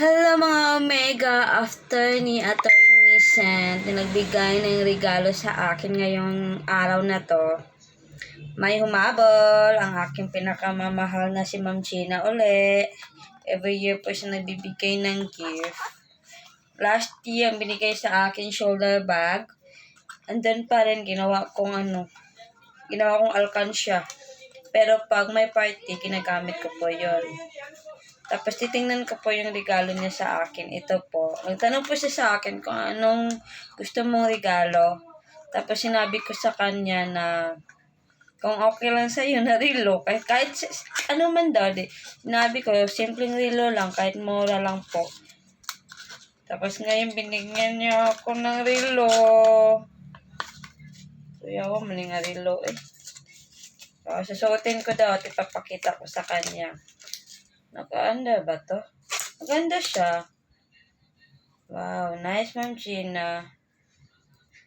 Hello mga Omega, after ni Attorney Sent na nagbigay ng regalo sa akin ngayong araw na to, may humabol ang aking pinakamamahal na si Ma'am Gina uli. Every year po siya nagbibigay ng gift. Last year, ang binigay sa akin shoulder bag. Andun pa rin, ginawa kong alkansya. Pero pag may party, ginagamit ko po yun. Tapos titingnan ko po yung regalo niya sa akin. Ito po. Nagtanong po siya sa akin kung anong gusto mong regalo. Tapos sinabi ko sa kanya na kung okay lang sa'yo na relo. Kahit ano man daw. Sinabi ko, simpleng relo lang. Kahit mura lang po. Tapos ngayon binigyan niya ako ng relo. Kuya ko, mali nga relo eh. So, susuotin ko daw at ipapakita ko sa kanya. Nakaanda ba to? Maganda siya. Wow, nice Ma'am Gina.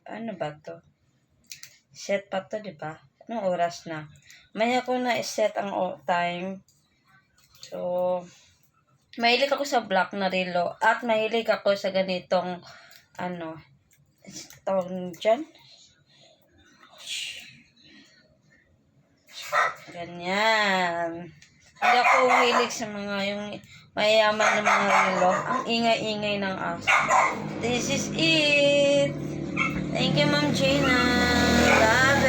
Ano ba to? Set pa to, di ba? Anong oras na? May ako na set ang time. So, mahilig ako sa black na relo. At mahilig ako sa ganitong, tawag dyan? Ganyan. Hindi ako hilig sa mga yung mayayaman na mga relo. Ang ingay-ingay ng aso. This is it. Thank you, Ma'am Gina. Love